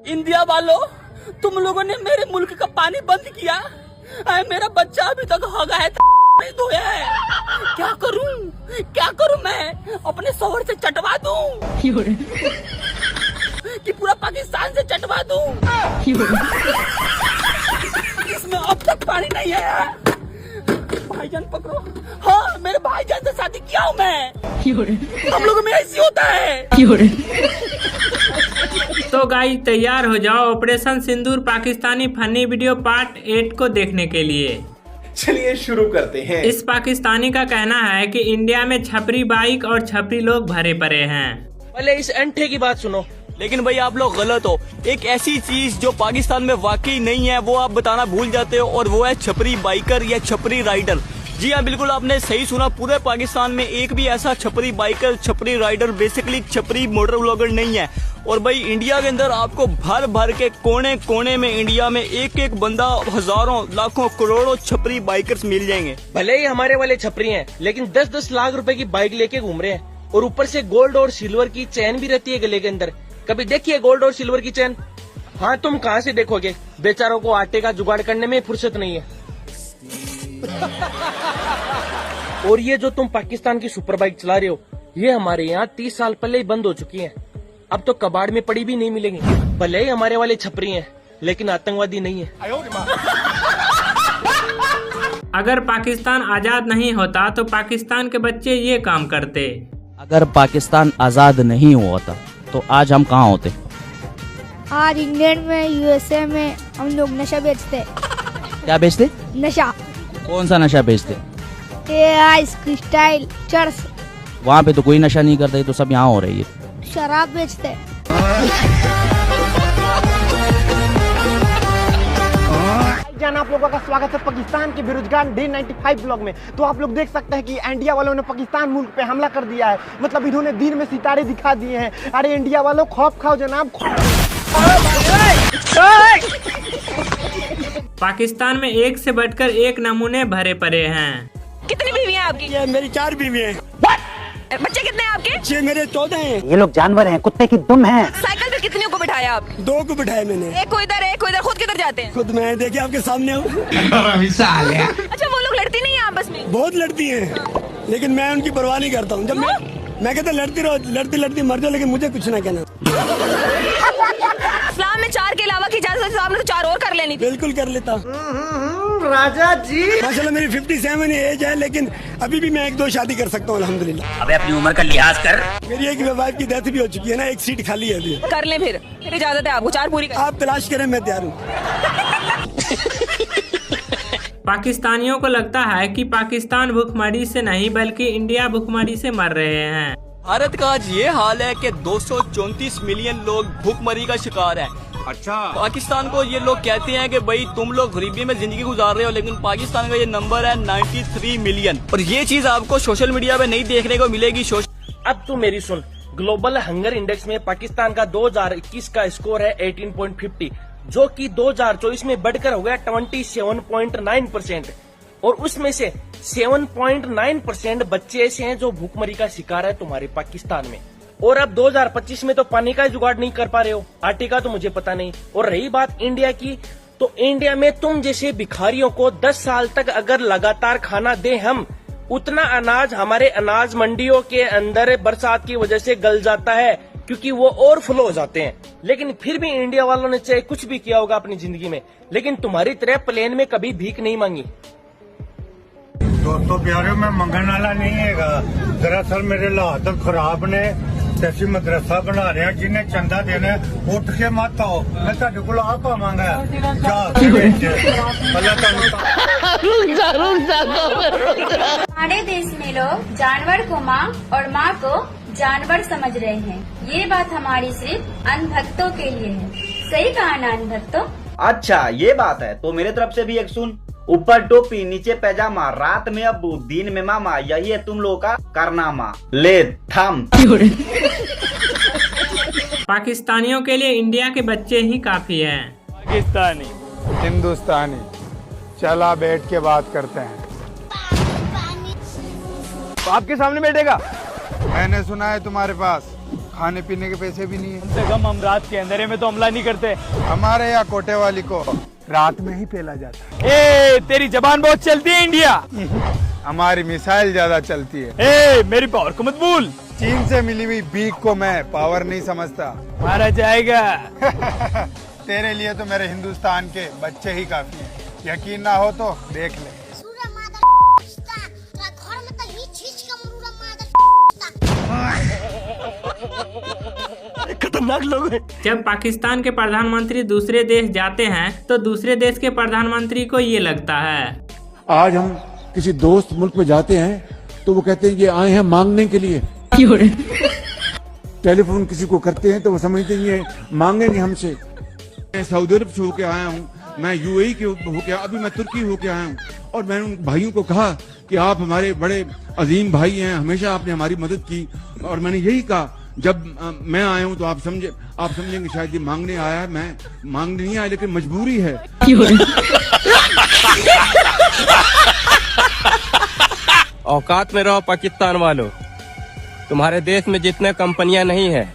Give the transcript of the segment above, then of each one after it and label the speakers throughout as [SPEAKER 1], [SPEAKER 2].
[SPEAKER 1] India वालों, तुम लोगों ने मेरे मुल्क का पानी बंद किया। मेरा बच्चा अभी तक होगा है नहीं धोया है। क्या करूं मैं? अपने शोहर से चटवा दूं कि पूरा पाकिस्तान से चटवा दूं? इसमें अब तक पानी नहीं आया। भाईजान पकड़ो। हाँ, मेरे भाईजान से शादी किया हूँ मैं। हम लोगों में ऐसी होता है।
[SPEAKER 2] तो गाइस तैयार हो जाओ ऑपरेशन सिंदूर पाकिस्तानी फनी वीडियो पार्ट 8 को देखने के लिए।
[SPEAKER 3] चलिए शुरू करते हैं।
[SPEAKER 2] इस पाकिस्तानी का कहना है कि इंडिया में छपरी बाइक और छपरी लोग भरे पड़े हैं।
[SPEAKER 4] पहले इस अंठे की बात सुनो।
[SPEAKER 1] लेकिन भाई आप लोग गलत हो। एक ऐसी चीज जो पाकिस्तान में वाकई नहीं है वो आप बताना भूल जाते हो, और वो है छपरी बाइकर या छपरी राइडर। जी हाँ, बिल्कुल आपने सही सुना। पूरे पाकिस्तान में एक भी ऐसा छपरी बाइकर, छपरी राइडर, बेसिकली छपरी मोटर व्लॉगर नहीं है। और भाई इंडिया के अंदर आपको भर भर के कोने कोने में इंडिया में एक एक बंदा, हजारों लाखों करोड़ों छपरी बाइकर्स मिल जाएंगे।
[SPEAKER 4] भले ही हमारे वाले छपरी हैं, लेकिन 10-10 लाख रुपए की बाइक लेके घूम रहे हैं, और ऊपर से गोल्ड और सिल्वर की चैन भी रहती है गले के अंदर। कभी देखिए गोल्ड और सिल्वर की चैन? हाँ, तुम कहाँ से देखोगे? बेचारों को आटे का जुगाड़ करने में फुर्सत नहीं है। और ये जो तुम पाकिस्तान की सुपर बाइक चला रहे हो, ये हमारे यहाँ 30 साल पहले ही बंद हो चुकी हैं। अब तो कबाड़ में पड़ी भी नहीं मिलेंगी। भले ही हमारे वाले छपरी हैं, लेकिन आतंकवादी नहीं है।
[SPEAKER 2] अगर पाकिस्तान आजाद नहीं होता तो पाकिस्तान के बच्चे ये काम करते।
[SPEAKER 5] अगर पाकिस्तान आजाद नहीं हुआ था तो आज हम कहाँ होते?
[SPEAKER 6] आज इंग्लैंड में, यूएसए में हम लोग नशा बेचते।
[SPEAKER 5] क्या बेचते?
[SPEAKER 6] नशा।
[SPEAKER 5] कौन सा नशा बेचते?
[SPEAKER 6] Ice crystal church.
[SPEAKER 5] वहाँ पे तो कोई नशा नहीं करते, तो सब यहाँ हो रही है।
[SPEAKER 6] शराब बेचते।
[SPEAKER 7] जान आप लोगों का स्वागत है पाकिस्तान के बेरोजगार डे 95 ब्लॉग में। तो आप लोग देख सकते हैं कि इंडिया वालों ने पाकिस्तान मुल्क पे हमला कर दिया है। मतलब इन्होंने दिन में सितारे दिखा दिए हैं। अरे इंडिया वालों, खौफ खाओ जनाब।
[SPEAKER 2] पाकिस्तान में एक से बढ़कर एक नमूने भरे पड़े हैं।
[SPEAKER 8] कितनी बीवी हैं आपकी?
[SPEAKER 7] ये मेरी 4 बीवी हैं।
[SPEAKER 8] बच्चे कितने हैं आपके?
[SPEAKER 7] बच्चे मेरे 14 हैं।
[SPEAKER 9] ये लोग जानवर हैं, कुत्ते की दुम है।
[SPEAKER 8] साइकिल पे कितने को बिठाया आप?
[SPEAKER 7] 2 को बिठाए मैंने।
[SPEAKER 8] एक को इधर, एक को इधर। खुद किधर जाते हैं?
[SPEAKER 7] खुद मैं देखिए आपके सामने हूँ।
[SPEAKER 8] अच्छा, वो लोग लड़ती नहीं है आपस में?
[SPEAKER 7] बहुत लड़ती हैं, लेकिन मैं उनकी परवाह नहीं करता हूँ। जब मैं कहता लड़ती रहो, लड़ती मर जाओ, लेकिन मुझे कुछ ना कहना।
[SPEAKER 8] इस्लाम में 4 के अलावा की इजाजत है, आपने तो 4 और कर लेनी थी।
[SPEAKER 7] बिल्कुल कर लेता।
[SPEAKER 9] राजा जी,
[SPEAKER 7] माशाल्लाह मेरी 57 एज है, लेकिन अभी भी मैं 1-2 शादी कर सकता हूँ अल्हम्दुलिल्लाह।
[SPEAKER 9] अबे अपनी उम्र का लिहाज कर।
[SPEAKER 7] मेरी एक वाइफ की डेथ भी हो चुकी है ना, 1 सीट खाली है अभी।
[SPEAKER 8] कर ले फिर इजाजत है आपको, 4 पूरी कर।
[SPEAKER 7] आप तलाश करें, मैं तैयार हूँ।
[SPEAKER 2] पाकिस्तानियों को लगता है कि पाकिस्तान भूखमरी से नहीं बल्कि इंडिया भूखमरी से मर रहे हैं।
[SPEAKER 1] भारत का आज ये हाल है कि 234 मिलियन लोग भूखमरी का शिकार है। अच्छा, पाकिस्तान को ये लोग कहते हैं कि भाई तुम लोग गरीबी में जिंदगी गुजार रहे हो, लेकिन पाकिस्तान का ये नंबर है 93 मिलियन। और ये चीज आपको सोशल मीडिया पे नहीं देखने को मिलेगी।
[SPEAKER 4] अब तू मेरी सुन। ग्लोबल हंगर इंडेक्स में पाकिस्तान का 2021 का स्कोर है 18.50, जो कि 2024 में बढ़कर हो गया 27.9%। और उसमें से 7.9% बच्चे ऐसे हैं जो भूखमरी का शिकार है तुम्हारे पाकिस्तान में। और अब 2025 में तो पानी का जुगाड़ नहीं कर पा रहे हो, आटे का तो मुझे पता नहीं। और रही बात इंडिया की, तो इंडिया में तुम जैसे भिखारियों को 10 साल तक अगर लगातार खाना दे हम, उतना अनाज हमारे अनाज मंडियों के अंदर बरसात की वजह से गल जाता है, क्योंकि वो ओवरफ्लो हो जाते हैं। लेकिन फिर भी इंडिया वालों ने चाहे कुछ भी किया होगा अपनी जिंदगी में, लेकिन तुम्हारी तरह प्लेन में कभी भीख नहीं मांगी।
[SPEAKER 10] दोस्तों प्यारे, मैं मंगन वाला नहीं है। दरअसल मेरे हालत खराब ने, तैसी मदरसा बना रहे हैं, जिन्हें चंदा देना उठ के मत आओ, मैं तुहाडे कोल आ पावांगा।
[SPEAKER 6] हमारे देश में लोग जानवर को माँ और माँ को जानवर समझ रहे हैं। ये बात हमारी सिर्फ अंधभक्तों के लिए है। सही कहा ना अंधभक्तों?
[SPEAKER 9] अच्छा ये बात है, तो मेरे तरफ से भी एक सुन। ऊपर टोपी नीचे पैजामा, रात में अब्बू दिन में मामा, यही है तुम लोगों का कारनामा। ले थम।
[SPEAKER 2] पाकिस्तानियों के लिए इंडिया के बच्चे ही काफी हैं।
[SPEAKER 10] पाकिस्तानी हिंदुस्तानी, चला बैठ के बात करते हैं।
[SPEAKER 7] तो आपके सामने बैठेगा।
[SPEAKER 10] मैंने सुना है तुम्हारे पास खाने पीने के पैसे भी नहीं है।
[SPEAKER 1] कम से कम हम रात के अंधेरे में तो हमला नहीं करते।
[SPEAKER 10] हमारे यहाँ कोटेवाली को रात में ही पेला जाता
[SPEAKER 1] ए तेरी जबान बहुत चलती है इंडिया।
[SPEAKER 10] हमारी मिसाइल ज्यादा चलती है।
[SPEAKER 1] ए मेरी पावर को मत भूल।
[SPEAKER 10] चीन से मिली हुई बीक को मैं पावर नहीं समझता।
[SPEAKER 1] मारा जाएगा।
[SPEAKER 10] तेरे लिए तो मेरे हिंदुस्तान के बच्चे ही काफी हैं। यकीन ना हो तो देख ले।
[SPEAKER 4] खतरनाक लोग हैं।
[SPEAKER 2] जब पाकिस्तान के प्रधानमंत्री दूसरे देश जाते हैं तो दूसरे देश के प्रधानमंत्री को ये लगता है।
[SPEAKER 11] आज हम किसी दोस्त मुल्क में जाते हैं तो वो कहते हैं ये आए हैं मांगने के लिए। टेलीफोन किसी को करते हैं तो वो समझते हैं ये मांगेंगे हमसे। मैं सऊदी अरब से होके आया हूँ, मैं यूएई के होके, अभी मैं तुर्की होके आया हूँ और मैंने उन भाइयों को कहा कि आप हमारे बड़े अजीम भाई हैं, हमेशा आपने हमारी मदद की। और मैंने यही कहा जब मैं आया हूँ तो आप समझेंगे शायद ये मांगने आया है। मैं मांगने नहीं आया लेकिन मजबूरी है।
[SPEAKER 12] औकात में रहो पाकिस्तान वालों। तुम्हारे देश में जितने कंपनियां नहीं है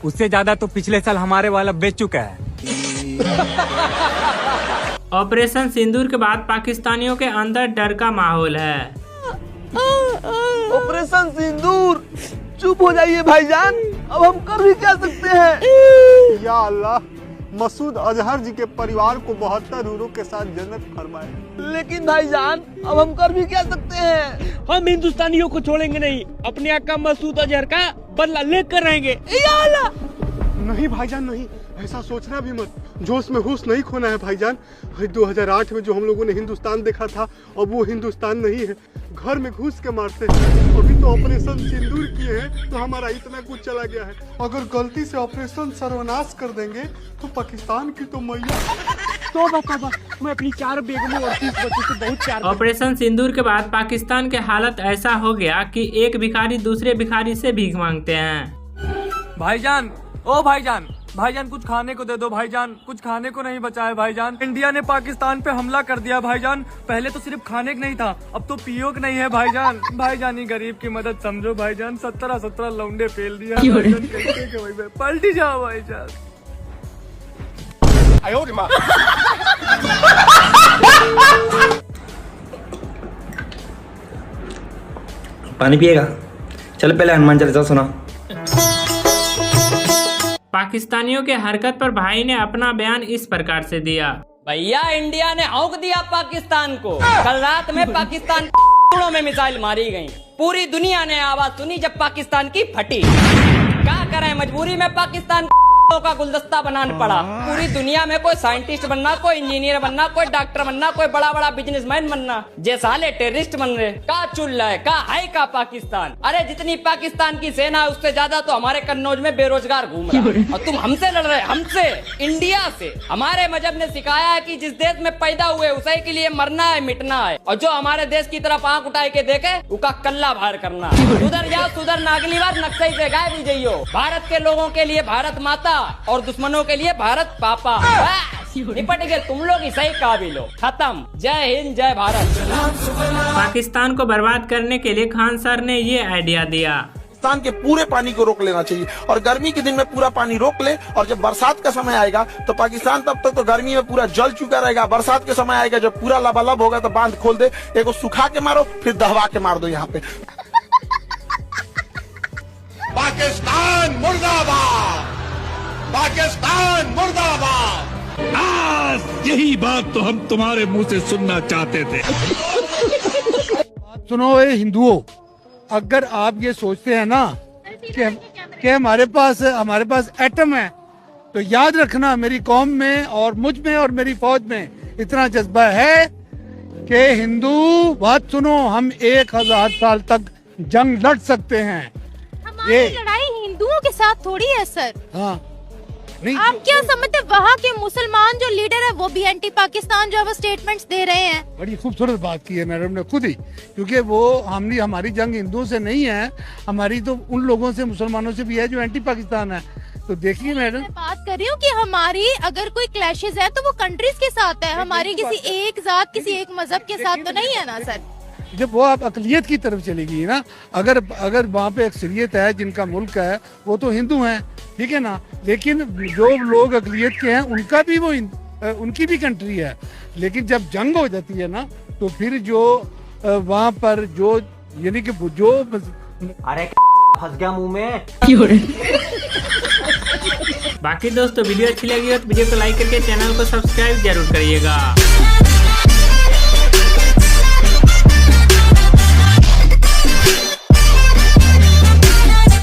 [SPEAKER 1] उससे ज्यादा तो पिछले साल हमारे वाला बेच चुका है।
[SPEAKER 2] ऑपरेशन सिंदूर के बाद पाकिस्तानियों के अंदर डर का माहौल है।
[SPEAKER 7] ऑपरेशन सिंदूर, चुप हो जाइए भाईजान, अब हम कर भी क्या सकते हैं। या अल्लाह, मसूद अजहर जी के परिवार को 72 यूरो के साथ जन्नत फरमाए। लेकिन भाईजान अब हम कर भी क्या सकते हैं।
[SPEAKER 1] हम हिंदुस्तानियों को छोड़ेंगे नहीं, अपने आका मसूद अजहर का बदला लेकर रहेंगे। या अल्लाह।
[SPEAKER 7] नहीं भाईजान नहीं, ऐसा सोचना भी मत। जोश में होश नहीं खोना है भाईजान। 2008 में जो हम लोगों ने हिंदुस्तान देखा था अब वो हिंदुस्तान नहीं है। घर में घुस के मारते हैं। अभी तो ऑपरेशन सिंदूर किए हैं तो हमारा इतना कुछ चला गया है। अगर गलती से ऑपरेशन सर्वनाश कर देंगे तो पाकिस्तान की तो मैया तो बता, मैं अपनी 4 बेगमों और 30 बच्चों से बहुत प्यार।
[SPEAKER 2] ऑपरेशन सिंदूर के बाद पाकिस्तान के हालत ऐसा हो गया कि एक भिखारी दूसरे भिखारी से भीख मांगते हैं।
[SPEAKER 1] भाईजान, ओ भाईजान, भाईजान कुछ खाने को दे दो भाईजान, कुछ खाने को नहीं बचा है भाईजान। इंडिया ने पाकिस्तान पे हमला कर दिया भाईजान। पहले तो सिर्फ खाने का नहीं था, अब तो पियो का नहीं है भाईजान। भाईजान ही गरीब की मदद समझो भाईजान। 17 लौंडे पेल दिया भाईजान। कैसे पलटी जाओ भाईजान।
[SPEAKER 9] पानी पिएगा? चल पहले हनुमान चालीसा सुना।
[SPEAKER 2] पाकिस्तानियों के हरकत पर भाई ने अपना बयान इस प्रकार से दिया।
[SPEAKER 13] भैया इंडिया ने औंक दिया पाकिस्तान को। कल रात में पाकिस्तान टुकड़ों में मिसाइल मारी गई। पूरी दुनिया ने आवाज सुनी जब पाकिस्तान की फटी। क्या करें, मजबूरी में पाकिस्तान का गुलदस्ता बनाना पड़ा। पूरी दुनिया में कोई साइंटिस्ट बनना, कोई इंजीनियर बनना, कोई डॉक्टर बनना, कोई बड़ा बड़ा बिजनेसमैन बनना, जे साले टेररिस्ट बन रहे। का चुल रहा है, का है का पाकिस्तान। अरे जितनी पाकिस्तान की सेना है उससे ज्यादा तो हमारे कन्नौज में बेरोजगार घूम रहा है। और तुम हमसे लड़ रहे, हमसे, इंडिया से। हमारे मजहब ने सिखाया है कि जिस देश में पैदा हुए उसी के लिए मरना है, मिटना है। और जो हमारे देश की तरफ आंख उठाए के देखे उसका कल्ला बाहर करना। उधर जाओ सुधर ना, अगली बार नक्सली से गायब हो जाइयो। भारत के लोगों के लिए भारत माता और दुश्मनों के लिए भारत पापा। निपट गए तुम लोग ही सही काबिल हो। खत्म। जय हिंद, जय भारत।
[SPEAKER 2] पाकिस्तान को बर्बाद करने के लिए खान सर ने ये आइडिया दिया।
[SPEAKER 14] पाकिस्तान के पूरे पानी को रोक लेना चाहिए और गर्मी के दिन में पूरा पानी रोक ले। और जब बरसात का समय आएगा तो पाकिस्तान तब तक तो गर्मी में पूरा जल चुका रहेगा। बरसात के समय आएगा जब पूरा लबालब होगा तो बांध खोल दे, एक सुखा के मारो फिर दहवा के मार दो। यहाँ पे
[SPEAKER 10] पाकिस्तान मुर्दाबाद, पाकिस्तान मुर्दाबाद। यही बात तो हम तुम्हारे मुंह से सुनना चाहते थे। सुनो ए हिंदुओं, अगर आप ये सोचते हैं ना कि हमारे पास एटम है तो याद रखना मेरी कौम में और मुझ में और मेरी फौज में इतना जज्बा है कि हिंदू बात सुनो, हम 1000 साल तक जंग लड़ सकते हैं।
[SPEAKER 8] हमारी लड़ाई हिंदुओं के साथ थोड़ी है सर।
[SPEAKER 10] हाँ नहीं,
[SPEAKER 8] आप क्या समझते हैं वहाँ के मुसलमान जो लीडर है वो भी एंटी पाकिस्तान जो है वो स्टेटमेंट्स दे रहे हैं।
[SPEAKER 10] बड़ी खूबसूरत बात की है मैडम ने खुद ही, क्योंकि वो हमारी जंग हिंदुओं से नहीं है, हमारी तो उन लोगों से, मुसलमानों से भी है जो एंटी पाकिस्तान है। तो देखिए मैडम,
[SPEAKER 8] मैं बात कर रही हूँ कि हमारी अगर कोई क्लैशेस है तो वो कंट्रीज के साथ है, हमारी किसी एक जात, किसी एक मजहब के साथ तो नहीं है ना सर।
[SPEAKER 10] जब वो आप अकलियत की तरफ चली गई ना, अगर वहाँ पे अक्सरियत है जिनका मुल्क है वो तो हिंदू हैं, ठीक है ना, लेकिन जो लोग अकलियत के हैं उनका भी वो उनकी भी कंट्री है, लेकिन जब जंग हो जाती है ना तो फिर जो वहाँ पर जो यानी कि जो
[SPEAKER 7] अरे फंस गया मुंह में।
[SPEAKER 2] बाकी दोस्तों वीडियो अच्छी लगी हो तो वीडियो को लाइक करके चैनल को सब्सक्राइब जरूर करिएगा।